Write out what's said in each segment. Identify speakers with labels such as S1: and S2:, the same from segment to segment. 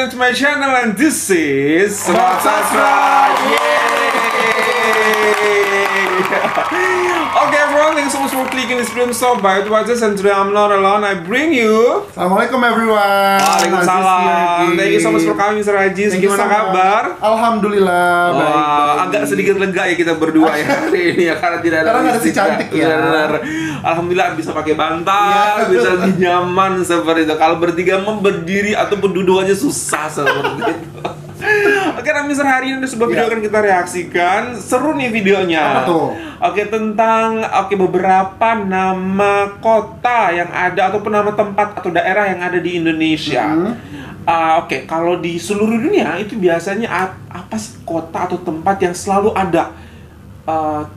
S1: to my channel and this is Smart Sastra. Okay everyone, thanks so much for clicking this film. So by the way, and today I'm not alone. I bring you.
S2: Assalamualaikum everyone.
S1: Waalaikumsalam. Thank you so much for coming, Mr. Ajis. Gimana kabar?
S2: Alhamdulillah.
S1: Wah, agak sedikit lega ya kita berdua ya hari ini ya, karena tidak ada.
S2: Karena nggak ada si cantik ya.
S1: Benar. Alhamdulillah bisa pakai bantal, bisa lebih nyaman seperti itu. Kalau bertiga berdiri ataupun duduk aja susah seperti itu. Oke, Mr. hari ini ada sebuah video akan kita reaksikan. Seru nih videonya.
S2: Apa tuh?
S1: Oke, tentang beberapa nama kota yang ada ataupun nama tempat atau daerah yang ada di Indonesia. Oke, kalau di seluruh dunia itu biasanya apa sih kota atau tempat yang selalu ada?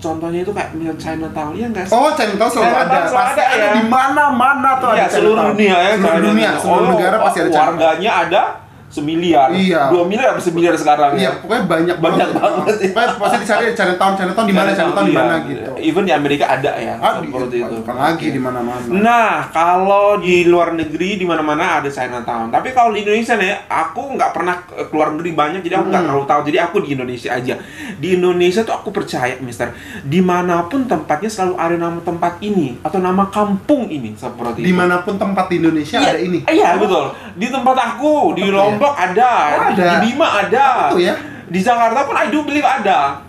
S1: Contohnya itu kayak misalnya Chinatown, ya nggak sih?
S2: Oh, Chinatown selalu ada. Pasti ada ya. Di mana-mana tuh
S1: ada.
S2: Seluruh
S1: dunia ya.
S2: Seluruh dunia, seluruh negara pasti ada Chinatown.
S1: Warganya ada 1 miliar, 2 miliar apa 1 miliar sekarang ya?
S2: Pokoknya banyak
S1: banget.
S2: Pokoknya pasti dicari Chinatown di mana, Chinatown di mana gitu.
S1: Even di Amerika ada ya, seperti itu.
S2: Bukan lagi di mana-mana.
S1: Nah, kalau di luar negeri di mana-mana ada Chinatown. Tapi kalau di Indonesia nih, aku nggak pernah keluar negeri banyak, jadi aku nggak terlalu tahu. Jadi aku di Indonesia aja. Di Indonesia tuh aku percaya, Mister, dimanapun tempatnya selalu ada nama tempat ini atau nama kampung ini seperti itu.
S2: Dimanapun tempat di Indonesia ada ini.
S1: Iya betul. Di tempat aku di Lombok ada, di Bima ada,
S2: ya?
S1: Di Jakarta pun I do believe ada.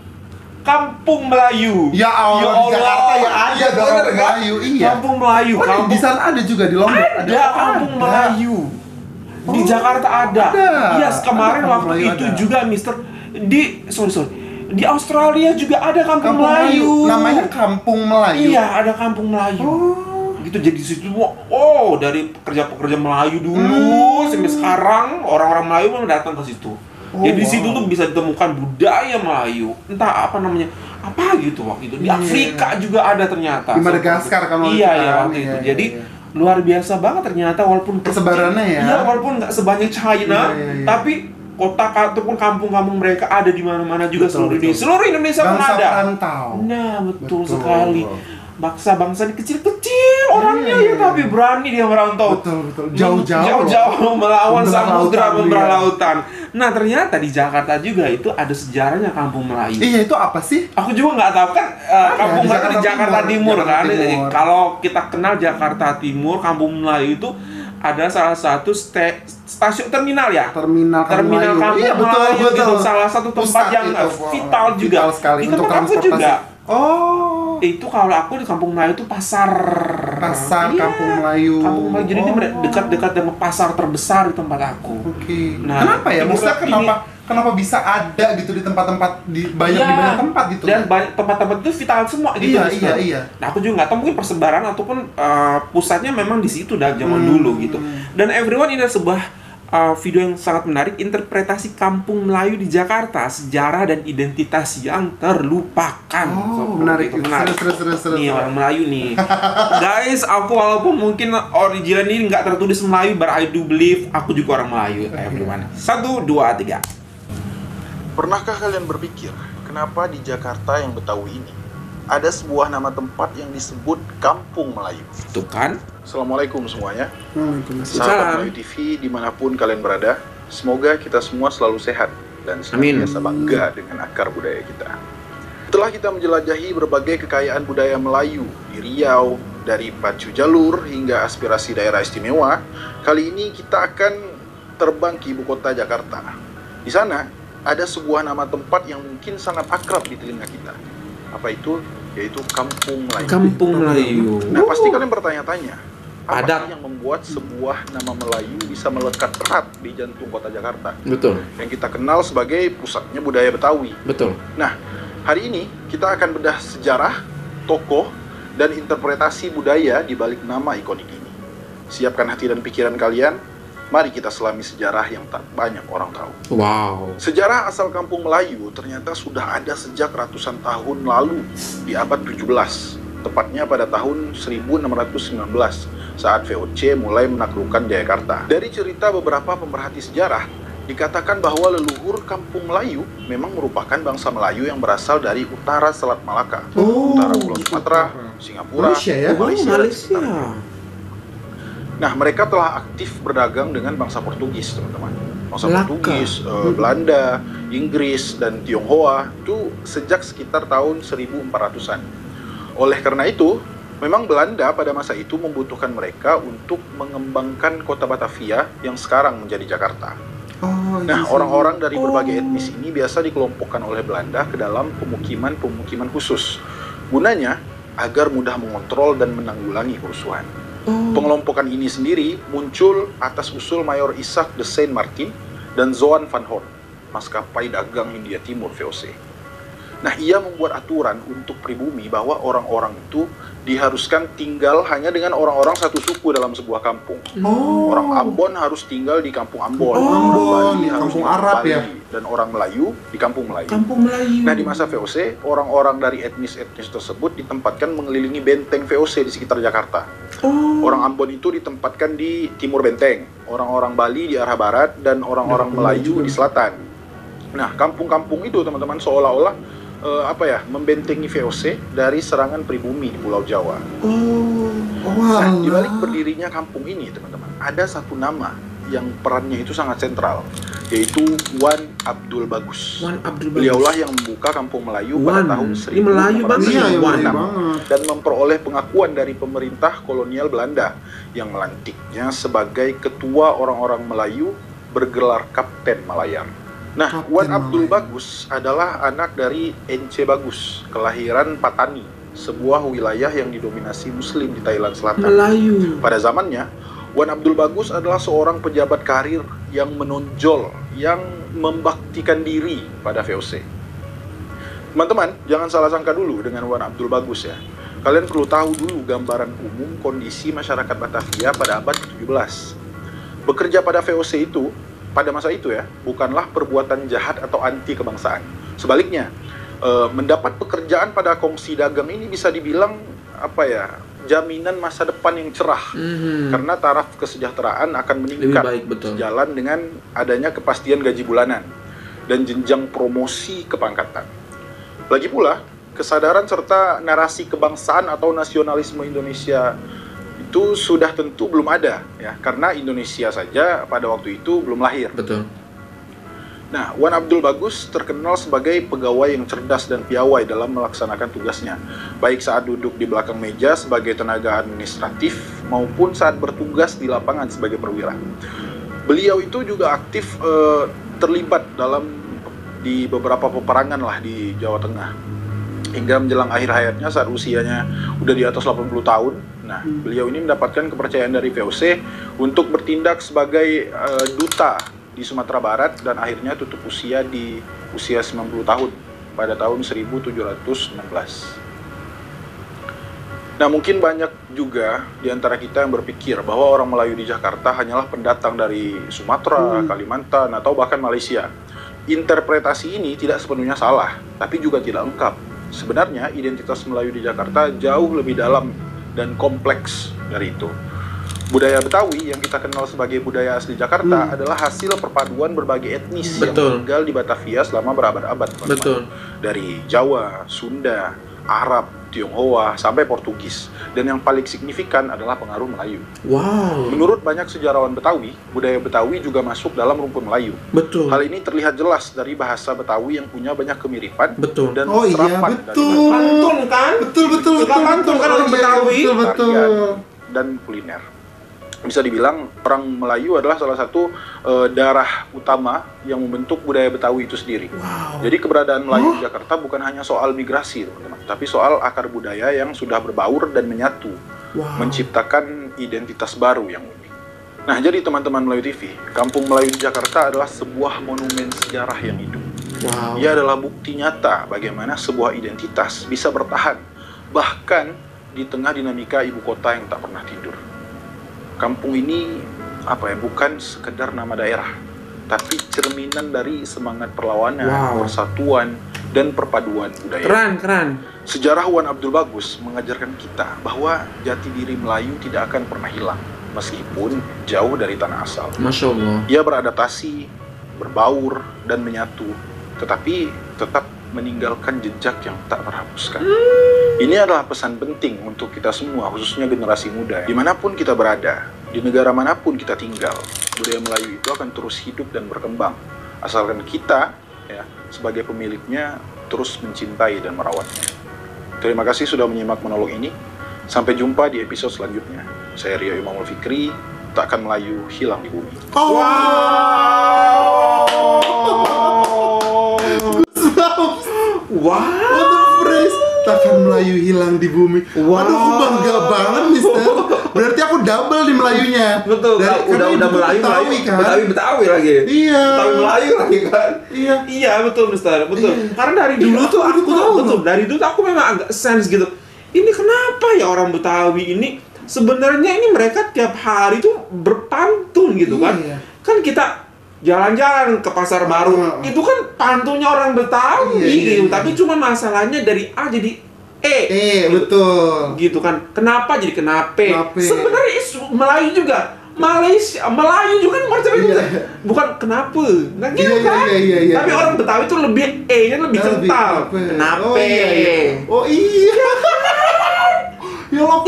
S1: Kampung Melayu.
S2: Ya Allah, di Jakarta ya ada dong Melayu. Iya.
S1: Kampung Melayu.
S2: Oh, di sana ada juga di Lombok.
S1: Ada Kampung Melayu. Di Jakarta ada. Iya, kemarin waktu itu juga Mister di Australia juga ada Kampung Melayu.
S2: Namanya Kampung Melayu.
S1: Iya, ada Kampung Melayu. Gitu, jadi di situ dari pekerja-pekerja Melayu dulu sampai sekarang orang-orang Melayu memang datang ke situ. Jadi di situ tuh bisa ditemukan budaya Melayu, entah apa namanya, apa gitu waktu itu. Di Afrika juga ada ternyata.
S2: Di Madagaskar kan waktu
S1: itu. Iya, waktu itu. Jadi luar biasa banget ternyata, walaupun
S2: persebarannya ya.
S1: Iya, walaupun nggak sebanyak China, tapi kota ataupun kampung-kampung mereka ada di mana-mana juga. Seluruh Indonesia pun ada.
S2: Perantau.
S1: Nah, betul sekali. Bangsa-bangsa kecil-kecil orangnya ya, tapi berani dia merantau.
S2: Betul. Jauh-jauh
S1: melawan samudra membelah lautan. Nah, ternyata di Jakarta juga itu ada sejarahnya Kampung Melayu.
S2: Iya, itu apa sih?
S1: Aku juga nggak tahu kan. Kampung Melayu di Jakarta Timur kan. Jadi kalau kita kenal Jakarta Timur, Kampung Melayu itu ada salah satu stasiun terminal ya.
S2: Terminal Kampung
S1: Melayu. Betul. Salah satu tempat yang vital juga. Di tempat aku juga. Itu kalau aku di Kampung Melayu itu pasar
S2: Kampung Melayu.
S1: Kampung Melayu, jadi dia dekat-dekat dengan pasar terbesar di tempat aku.
S2: Nah, kenapa ya? Maksudnya kenapa bisa ada gitu di tempat-tempat di banyak tempat gitu? Dan
S1: banyak tempat-tempat itu vital semua gitu.
S2: Iya.
S1: Nah, aku juga nggak tahu, mungkin persebaran ataupun pusatnya memang di situ dari zaman dulu gitu. Dan everyone, ini adalah sebuah video yang sangat menarik, interpretasi Kampung Melayu di Jakarta, sejarah dan identitas yang terlupakan.
S2: Menarik.
S1: Seru. Nih orang Melayu nih. Guys, aku walaupun mungkin original ini nggak tertulis Melayu, but I do believe aku juga orang Melayu. Everyone. 1, 2, 3.
S3: Pernahkah kalian berpikir, kenapa di Jakarta yang Betawi ini ada sebuah nama tempat yang disebut Kampung Melayu?
S1: Tuh kan?
S3: Assalamualaikum semuanya.
S1: Salam
S3: Melayu TV dimanapun kalian berada. Semoga kita semua selalu sehat dan senantiasa bangga dengan akar budaya kita. Setelah kita menjelajahi berbagai kekayaan budaya Melayu di Riau, dari Pacu Jalur hingga aspirasi daerah istimewa, kali ini kita akan terbang ke ibu kota Jakarta. Di sana ada sebuah nama tempat yang mungkin sangat akrab di telinga kita. Apa itu? Yaitu Kampung Melayu.
S1: Kampung Melayu.
S3: Nah, pasti kalian bertanya-tanya, apa sih yang membuat sebuah nama Melayu bisa melekat erat di jantung kota Jakarta?
S1: Betul.
S3: Yang kita kenal sebagai pusatnya budaya Betawi.
S1: Betul.
S3: Nah, hari ini kita akan bedah sejarah, tokoh, dan interpretasi budaya di balik nama ikonik ini. Siapkan hati dan pikiran kalian. Mari kita selami sejarah yang tak banyak orang tahu.
S1: Wow.
S3: Sejarah asal Kampung Melayu ternyata sudah ada sejak ratusan tahun lalu di abad 17. Tepatnya pada tahun 1619 saat VOC mulai menaklukkan Jayakarta. Dari cerita beberapa pemerhati sejarah, dikatakan bahwa leluhur Kampung Melayu memang merupakan bangsa Melayu yang berasal dari utara Selat Malaka, utara Pulau Sumatera, Singapura, Malaysia. Nah, mereka telah aktif berdagang dengan bangsa Portugis, teman-teman. Bangsa Portugis, Belanda, Inggris, dan Tionghoa itu sejak sekitar tahun 1400-an. Oleh karena itu, memang Belanda pada masa itu membutuhkan mereka untuk mengembangkan kota Batavia yang sekarang menjadi Jakarta. Nah, orang-orang dari berbagai etnis ini biasa dikelompokkan oleh Belanda ke dalam pemukiman-pemukiman khusus. Gunanya agar mudah mengontrol dan menanggulangi kerusuhan. Pengelompokan ini sendiri muncul atas usul Mayor Isaac de Saint-Martin dan Zoan van Horn, maskapai dagang Hindia Timur VOC. Nah, ia membuat aturan untuk pribumi bahwa orang-orang itu diharuskan tinggal hanya dengan orang-orang satu suku dalam sebuah kampung. Orang Ambon harus tinggal di kampung Ambon, orang Bali harus
S2: kampung
S3: di
S2: Arab
S3: Bali,
S2: ya.
S3: dan orang Melayu di kampung Melayu.
S1: Kampung Melayu.
S3: Nah, di masa VOC, orang-orang dari etnis-etnis tersebut ditempatkan mengelilingi benteng VOC di sekitar Jakarta. Orang Ambon itu ditempatkan di timur benteng, orang-orang Bali di arah barat, dan orang-orang Melayu di selatan. Nah, kampung-kampung itu teman-teman seolah-olah membentengi VOC dari serangan pribumi di Pulau Jawa. Nah, di balik berdirinya kampung ini, teman-teman, ada satu nama yang perannya itu sangat sentral, yaitu Wan Abdul Bagus. Beliaulah yang membuka Kampung Melayu pada tahun 1656 dan memperoleh pengakuan dari pemerintah kolonial Belanda yang melantiknya sebagai ketua orang-orang Melayu bergelar Kapten Malayar. Nah, Wan Abdul Bagus adalah anak dari Ence Bagus, kelahiran Patani, sebuah wilayah yang didominasi Muslim di Thailand Selatan.
S1: Melayu.
S3: Pada zamannya, Wan Abdul Bagus adalah seorang pejabat karir yang menonjol, yang membaktikan diri pada VOC. Teman-teman, jangan salah sangka dulu dengan Wan Abdul Bagus ya. Kalian perlu tahu dulu gambaran umum kondisi masyarakat Batavia pada abad ke-17. Bekerja pada VOC itu, pada masa itu ya, bukanlah perbuatan jahat atau anti kebangsaan. Sebaliknya, mendapat pekerjaan pada kongsi dagang ini bisa dibilang jaminan masa depan yang cerah. Karena taraf kesejahteraan akan meningkat sejalan dengan adanya kepastian gaji bulanan dan jenjang promosi kepangkatan. Lagi pula, kesadaran serta narasi kebangsaan atau nasionalisme Indonesia itu sudah tentu belum ada ya, karena Indonesia saja pada waktu itu belum lahir.
S1: Betul.
S3: Nah, Wan Abdul Bagus terkenal sebagai pegawai yang cerdas dan piawai dalam melaksanakan tugasnya, baik saat duduk di belakang meja sebagai tenaga administratif maupun saat bertugas di lapangan sebagai perwira. Beliau itu juga aktif terlibat di beberapa peperangan lah di Jawa Tengah. Hingga menjelang akhir hayatnya saat usianya udah di atas 80 tahun. Nah, beliau ini mendapatkan kepercayaan dari VOC untuk bertindak sebagai duta di Sumatera Barat dan akhirnya tutup usia di usia 90 tahun pada tahun 1716. Nah, mungkin banyak juga di antara kita yang berpikir bahwa orang Melayu di Jakarta hanyalah pendatang dari Sumatera, Kalimantan, atau bahkan Malaysia. Interpretasi ini tidak sepenuhnya salah, tapi juga tidak lengkap. Sebenarnya identitas Melayu di Jakarta jauh lebih dalam dan kompleks dari itu. Budaya Betawi yang kita kenal sebagai budaya asli Jakarta adalah hasil perpaduan berbagai etnis yang tinggal di Batavia selama berabad-abad. Dari Jawa, Sunda, Arab, Tionghoa, sampai Portugis. Dan yang paling signifikan adalah pengaruh Melayu. Menurut banyak sejarawan Betawi, budaya Betawi juga masuk dalam rumpun Melayu. Hal ini terlihat jelas dari bahasa Betawi yang punya banyak kemiripan dan serapan
S1: Pantun kan? Betul pantun kan orang Betawi.
S3: Dan kuliner. Bisa dibilang orang Melayu adalah salah satu darah utama yang membentuk budaya Betawi itu sendiri. Jadi keberadaan Melayu di Jakarta bukan hanya soal migrasi, teman-teman, tapi soal akar budaya yang sudah berbaur dan menyatu, menciptakan identitas baru yang unik. Nah, jadi teman-teman Melayu TV, Kampung Melayu di Jakarta adalah sebuah monumen sejarah yang hidup. Ia adalah bukti nyata bagaimana sebuah identitas bisa bertahan, bahkan di tengah dinamika ibu kota yang tak pernah tidur. Kampung ini bukan sekedar nama daerah, tapi cerminan dari semangat perlawanan, persatuan, dan perpaduan budaya.
S1: Keren.
S3: Sejarah Wan Abdul Bagus mengajarkan kita bahwa jati diri Melayu tidak akan pernah hilang, meskipun jauh dari tanah asal.
S1: Masya Allah.
S3: Ia beradaptasi, berbaur, dan menyatu, tetapi tetap meninggalkan jejak yang tak terhapuskan. Ini adalah pesan penting untuk kita semua, khususnya generasi muda. Dimanapun kita berada, Di negara manapun kita tinggal, budaya Melayu itu akan terus hidup dan berkembang, asalkan kita ya sebagai pemiliknya terus mencintai dan merawatnya. Terima kasih sudah menyimak monolog ini. Sampai jumpa di episode selanjutnya. Saya Rio Imamul Fikri, takkan Melayu hilang di bumi.
S2: Wow.
S1: Wow.
S2: What the phrase? Takkan Melayu hilang di bumi.
S1: Wow.
S2: Aduh, aku bangga banget, Mister. Berarti aku double di Melayunya.
S1: Betul. Udah Melayu
S2: kan?
S1: Betawi lagi.
S2: Iya.
S1: Betawi Melayu lagi kan.
S2: Iya.
S1: Iya, betul, Mister. Betul.
S2: Iya.
S1: Karena dari dulu tuh aku tuh betul. Dari dulu tuh aku memang agak sense gitu. Ini kenapa ya orang Betawi ini sebenarnya ini mereka tiap hari tuh berpantun gitu kan.
S2: Iya.
S1: Kan kita jalan-jalan ke pasar baru, itu kan pantunnya orang Betawi gitu. Tapi cuma masalahnya dari A jadi E.
S2: Betul.
S1: Gitu kan. Kenapa jadi kenape?
S2: Kenape.
S1: Sebenarnya Melayu juga. Melayu juga kan macam itu. Bukan kenapa. Nah gitu kan.
S2: Iya.
S1: Tapi orang Betawi itu lebih E-nya lebih kental. Kenape.
S2: Oh iya. Ya Allah,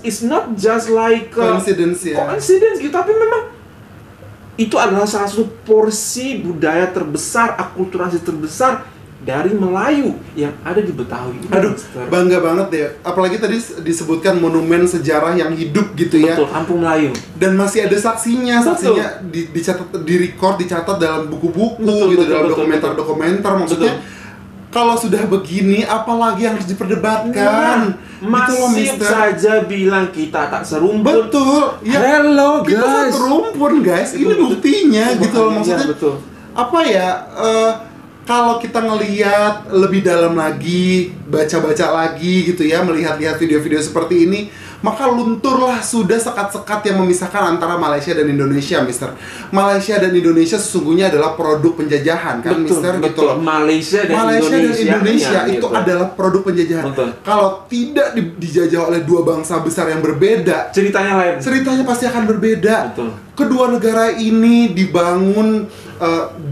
S1: It's not just like
S2: coincidence ya.
S1: Coincidence gitu, tapi memang itu adalah salah satu porsi budaya terbesar, akulturasi terbesar dari Melayu yang ada di Betawi.
S2: Aduh, bangga banget ya. Apalagi tadi disebutkan monumen sejarah yang hidup gitu ya.
S1: Betul, Kampung Melayu.
S2: Dan masih ada saksinya, dicatat, dicatat dalam buku-buku gitu, dalam dokumenter-dokumenter. Maksudnya kalau sudah begini, apalagi yang harus diperdebatkan?
S1: Masih saja bilang kita tak serumpun.
S2: Betul. Ya,
S1: hello guys.
S2: Kita serumpun guys. Ini buktinya gitu loh maksudnya.
S1: Betul.
S2: Apa ya? Kalau kita ngelihat lebih dalam lagi, baca-baca lagi gitu ya, melihat-lihat video-video seperti ini, maka lunturlah sudah sekat-sekat yang memisahkan antara Malaysia dan Indonesia, Mister. Malaysia dan Indonesia sesungguhnya adalah produk penjajahan, kan, Mister?
S1: Betul.
S2: Gitu loh.
S1: Malaysia dan
S2: Indonesia itu
S1: gitu.
S2: adalah produk penjajahan.
S1: Betul.
S2: Kalau tidak dijajah oleh dua bangsa besar yang berbeda,
S1: ceritanya lain.
S2: Ceritanya pasti akan berbeda.
S1: Betul.
S2: Kedua negara ini dibangun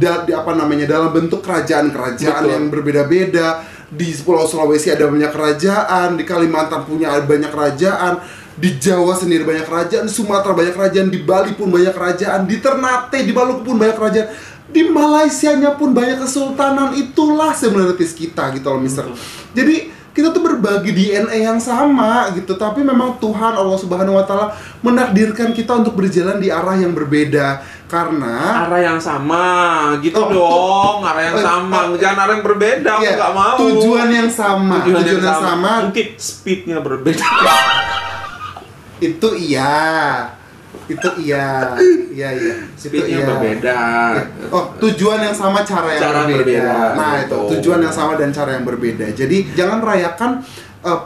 S2: dalam bentuk kerajaan-kerajaan yang berbeda-beda. Di Pulau Sulawesi ada banyak kerajaan, di Kalimantan punya banyak kerajaan, di Jawa sendiri banyak kerajaan, di Sumatera banyak kerajaan, di Bali pun banyak kerajaan, di Ternate, di Maluku pun banyak kerajaan, di Malaysianya pun banyak kesultanan. Itulah similarities kita gitu loh, Mister. Jadi kita tuh berbagi DNA yang sama gitu, tapi memang Tuhan Allah Subhanahu wa taala menakdirkan kita untuk berjalan di arah yang berbeda karena
S1: arah yang sama gitu dong, arah yang sama, jangan arah yang berbeda, aku nggak mau.
S2: Tujuan yang sama.
S1: Mungkin speednya berbeda.
S2: Itu iya.
S1: Speednya berbeda.
S2: Tujuan yang sama, cara yang berbeda. Nah, itu tujuan yang sama dan cara yang berbeda. Jadi jangan rayakan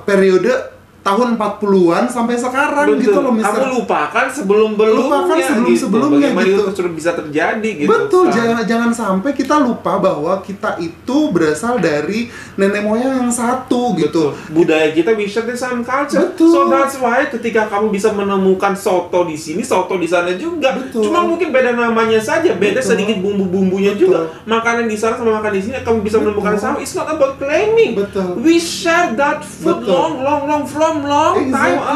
S2: periode tahun 40-an sampai sekarang. Betul. Gitu loh, Mister.
S1: Kamu lupakan sebelum-sebelumnya
S2: gitu.
S1: Itu sudah bisa terjadi gitu.
S2: Betul, jangan sampai kita lupa bahwa kita itu berasal dari nenek moyang yang satu gitu.
S1: Budaya kita we share the same culture.
S2: Betul.
S1: So that's why ketika kamu bisa menemukan soto di sini, soto di sana juga.
S2: Betul.
S1: Cuma mungkin beda namanya saja, beda sedikit bumbu-bumbunya juga. Makanan di sana sama makan di sini kamu bisa menemukan sama. It's not about claiming.
S2: Betul.
S1: We share that food long time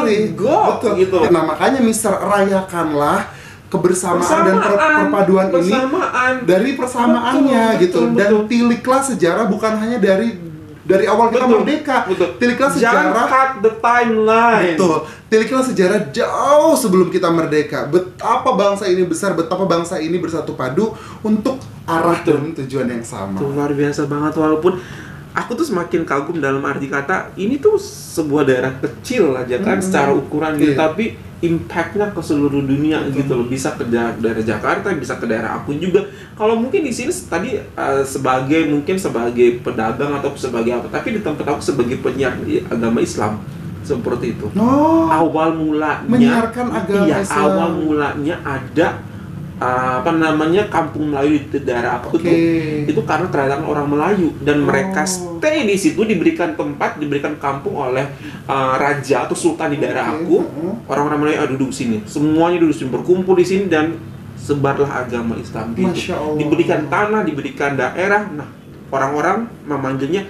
S1: ago.
S2: Betul.
S1: Gitu.
S2: Nah, makanya Mister, rayakanlah kebersamaan dan perpaduan ini dari persamaannya.
S1: Betul.
S2: Dan tiliklah sejarah bukan hanya dari awal kita merdeka. Tiliklah sejarah.
S1: Jangan cut the timeline.
S2: Betul. Tiliklah sejarah jauh sebelum kita merdeka. Betapa bangsa ini besar, betapa bangsa ini bersatu padu untuk arah dan tujuan yang sama.
S1: Itu luar biasa banget, walaupun aku tuh semakin kagum dalam arti kata ini tuh sebuah daerah kecil aja kan secara ukuran gitu, tapi impact-nya ke seluruh dunia gitu loh. Bisa ke daerah Jakarta, bisa ke daerah aku juga. Kalau mungkin di sini tadi sebagai pedagang atau sebagai apa, tapi di tempat aku sebagai penyiar agama Islam seperti itu. Awal mulanya
S2: menyiarkan agama Islam.
S1: Awal mulanya ada Kampung Melayu di daerah aku tuh itu karena terdapat orang Melayu dan mereka stay di situ, diberikan tempat, diberikan kampung oleh raja atau sultan di daerah aku. Orang-orang Melayu duduk di sini, semuanya duduk di sini, berkumpul di sini dan sebarlah agama Islam gitu. Diberikan tanah, diberikan daerah. Nah, orang-orang memanggilnya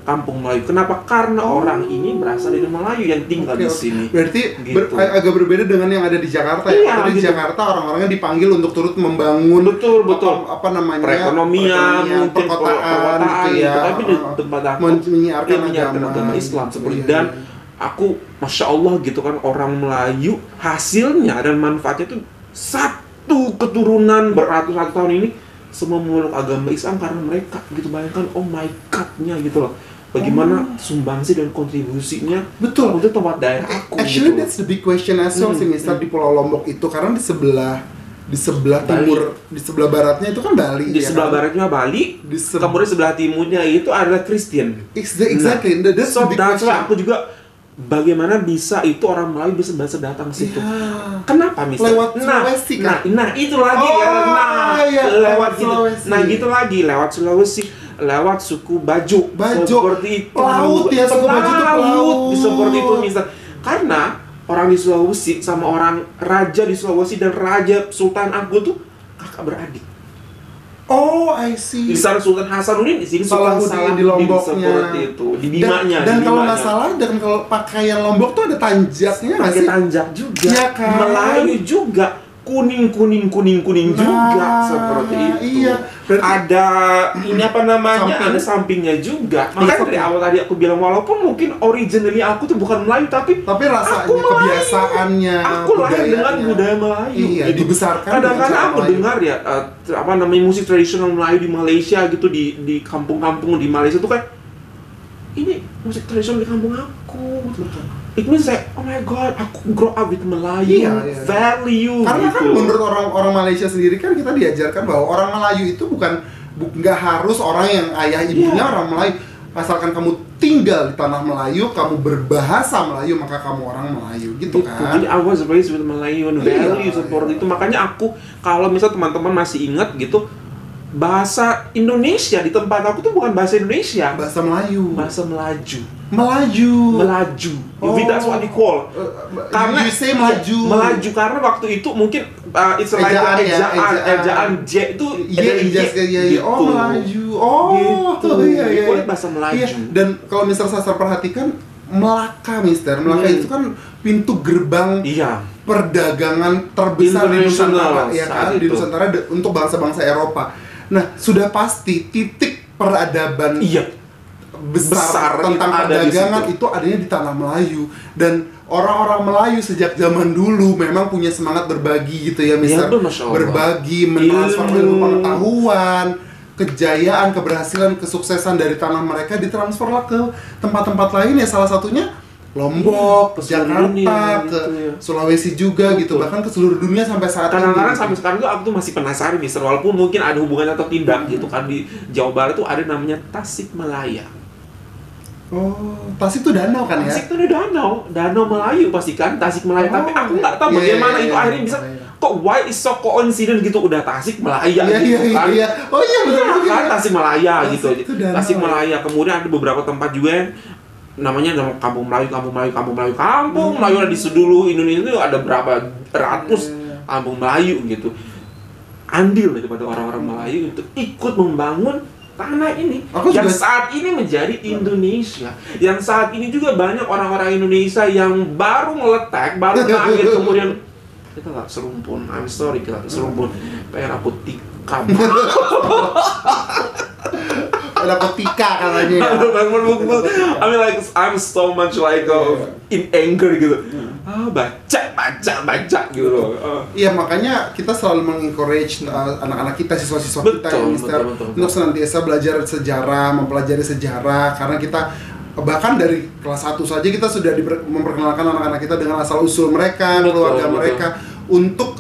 S1: kampung Melayu. Kenapa? Karena orang ini berasal dari Melayu yang tinggal di sini.
S2: Berarti
S1: gitu.
S2: agak berbeda dengan yang ada di Jakarta ya.
S1: Iya,
S2: Ada di
S1: gitu.
S2: Jakarta orang-orangnya dipanggil untuk turut membangun
S1: Betul.
S2: apa namanya
S1: Perekonomian, mungkin
S2: perkotaan gitu ya.
S1: Tapi di tempat aku
S2: menyiarkan
S1: agama Islam seperti
S2: Iya,
S1: dan
S2: iya.
S1: aku Masya Allah gitu kan, orang Melayu hasilnya dan manfaatnya itu satu keturunan beratus-ratus tahun ini semua memeluk agama Islam karena mereka gitu. Bayangkan, oh my God-nya gitu loh, bagaimana sumbangsi dan kontribusinya
S2: Betul.
S1: untuk tempat daerah aku.
S2: Actually
S1: gitu.
S2: that's the big question as well sih Mister, di Pulau Lombok itu karena di sebelah timur, di sebelah baratnya itu kan Bali.
S1: Di
S2: ya
S1: sebelah
S2: kan?
S1: baratnya Bali, kemudian sebelah timurnya itu adalah Kristen.
S2: Exactly. That's the big
S1: That's
S2: question.
S1: why aku juga bagaimana bisa itu orang Melayu bisa datang ke situ.
S2: Iya.
S1: Kenapa misalnya?
S2: Lewat Sulawesi kan?
S1: Nah, itu lagi
S2: Oh,
S1: ya. Nah,
S2: iya,
S1: lewat gitu.
S2: Sulawesi.
S1: Nah, gitu lagi lewat Sulawesi, lewat suku Bajo. Seperti itu.
S2: Laut ya, suku Bajo itu pelaut.
S1: Seperti itu misal. Karena orang di Sulawesi sama orang raja di Sulawesi dan raja Sultan Agung tuh kakak beradik.
S2: Oh, I see.
S1: Di sana Sultan Hasanuddin, di sini Sultan
S2: Salahuddin di Lomboknya.
S1: seperti itu. Di Bimanya.
S2: Dan
S1: di
S2: kalau
S1: Bimanya.
S2: nggak salah, dan kalau pakaian Lombok tuh ada tanjaknya nggak
S1: pakai
S2: sih?
S1: tanjak juga,
S2: Iya kan?
S1: Melayu juga, kuning juga seperti itu.
S2: Iya. Berarti
S1: Ada ini apa namanya?
S2: Samping.
S1: Ada sampingnya juga. Makanya dari awal tadi aku bilang walaupun mungkin originally aku tuh bukan Melayu tapi
S2: rasanya,
S1: aku Melayu.
S2: kebiasaannya,
S1: Aku lahir dengan budaya Melayu.
S2: Iya,
S1: gitu.
S2: dibesarkan dengan
S1: Kadang-kadang
S2: cara
S1: aku
S2: Melayu.
S1: dengar ya apa namanya musik tradisional Melayu di Malaysia gitu, di kampung-kampung di Malaysia tuh kayak ini musik tradisional di kampung aku. It means like, oh my God, aku grow up with Melayu
S2: Iya.
S1: value.
S2: Karena
S1: gitu.
S2: kan menurut orang Malaysia sendiri kan kita diajarkan bahwa orang Melayu itu nggak harus orang yang ayah ibunya
S1: Iya.
S2: orang Melayu. Asalkan kamu tinggal di tanah Melayu, kamu berbahasa Melayu, maka kamu orang Melayu gitu kan.
S1: Jadi I was raised with Malayan value
S2: Iya,
S1: seperti itu. Makanya aku kalau misal teman-teman masih ingat gitu, bahasa Indonesia di tempat aku tuh bukan bahasa Indonesia,
S2: Bahasa Melayu.
S1: bahasa Melaju.
S2: Melaju.
S1: That's what we call. Karena
S2: you say melaju.
S1: karena waktu itu mungkin it's like
S2: Ejaan ya,
S1: ejaan J itu
S2: Iya. Oh, melaju. Oh,
S1: gitu.
S2: iya.
S1: Itu bahasa Melaju.
S2: Iya. Dan kalau Mister Sasar perhatikan Melaka, Mister. Melaka itu kan pintu gerbang
S1: Iya.
S2: perdagangan terbesar di Nusantara,
S1: International
S2: ya kan?
S1: saat
S2: Di
S1: itu.
S2: Nusantara untuk bangsa-bangsa Eropa. Nah, sudah pasti titik peradaban
S1: Iya.
S2: besar
S1: Besar
S2: tentang
S1: itu ada di
S2: perdagangan
S1: situ.
S2: itu adanya di tanah Melayu, dan orang-orang Melayu sejak zaman dulu memang punya semangat berbagi gitu ya, Mister.
S1: betul, Masya Allah.
S2: Berbagi, mentransfer
S1: Ilmu.
S2: ilmu pengetahuan, kejayaan, keberhasilan, kesuksesan dari tanah mereka ditransferlah ke tempat-tempat lain ya, salah satunya Lombok,
S1: Ke seluruh
S2: Jakarta,
S1: dunia,
S2: ke
S1: gitu ya.
S2: Sulawesi juga gitu,
S1: Betul.
S2: bahkan ke seluruh dunia sampai saat
S1: Kadang-kadang
S2: ini.
S1: sampai sekarang tuh aku tuh masih penasaran Mister, walaupun mungkin ada hubungannya atau tidak gitu kan. Di Jawa Barat tuh ada namanya Tasikmalaya.
S2: Oh, Tasik itu danau kan ya?
S1: Tasik tuh ada danau Melayu pasti kan, Tasikmalaya. Tapi aku nggak tahu
S2: Iya,
S1: bagaimana
S2: iya,
S1: itu
S2: iya,
S1: akhirnya bisa
S2: iya.
S1: kok why is so coincident gitu, udah Tasikmalaya gitu kan.
S2: Iya. Oh iya, betul
S1: Iya
S2: juga.
S1: kan, Tasikmalaya
S2: Tasik
S1: gitu.
S2: itu danau.
S1: Tasikmalaya. Kemudian ada beberapa tempat juga yang namanya kampung Melayu. Kampung Melayu ada di seluruh Indonesia itu ada berapa ratus kampung Melayu gitu. Andil daripada orang-orang Melayu untuk ikut membangun tanah ini
S2: Aku
S1: yang
S2: juga-
S1: saat ini menjadi Indonesia. Yang saat ini juga banyak orang-orang Indonesia yang baru ngeletek, baru lahir kemudian kita nggak serumpun. I'm sorry, kita nggak serumpun. Pengen aku tikam.
S2: Ada petika katanya.
S1: I mean like I'm so much like in anger gitu. Baca gitu loh.
S2: Iya, makanya kita selalu mengencourage anak-anak kita, siswa-siswa kita ya,
S1: Betul,
S2: Mister,
S1: betul.
S2: untuk senantiasa belajar sejarah, mempelajari sejarah, karena kita bahkan dari kelas 1 saja kita sudah memperkenalkan anak-anak kita dengan asal-usul mereka,
S1: Betul,
S2: keluarga
S1: betul.
S2: mereka, untuk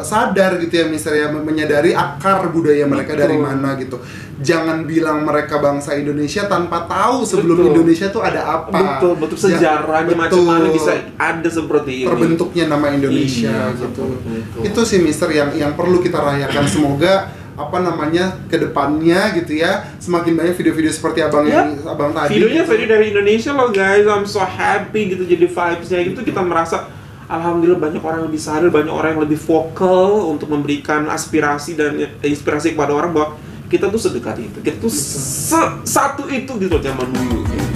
S2: sadar gitu ya, Mister ya, menyadari akar budaya mereka
S1: Betul.
S2: dari mana gitu. Jangan bilang mereka bangsa Indonesia tanpa tahu sebelum
S1: Betul.
S2: Indonesia tuh ada apa.
S1: Betul, sejarahnya macam mana bisa ada seperti ini.
S2: terbentuknya nama Indonesia
S1: Iya,
S2: gitu.
S1: betul.
S2: Itu sih Mister yang perlu kita rayakan. Semoga kedepannya gitu ya, semakin banyak video-video seperti abang tadi.
S1: Videonya
S2: gitu.
S1: video dari Indonesia loh guys, I'm so happy gitu, jadi vibes-nya gitu kita merasa alhamdulillah banyak orang yang lebih sadar, banyak orang yang lebih vokal untuk memberikan aspirasi dan inspirasi kepada orang bahwa kita tuh sedekat itu, kita tuh satu itu gitu zaman dulu gitu.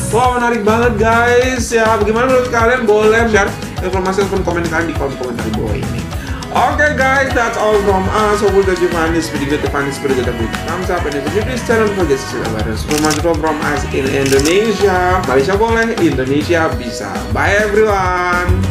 S1: Wah, menarik banget guys ya. Bagaimana menurut kalian? Boleh share informasi ataupun komen kalian di kolom komentar di bawah ini. Okay guys, that's all from us. Hope that you find this video good. Find this video good, and thumbs up. And if you please channel, don't forget to subscribe. So much from us in Indonesia. Malaysia boleh, Indonesia bisa. Bye everyone.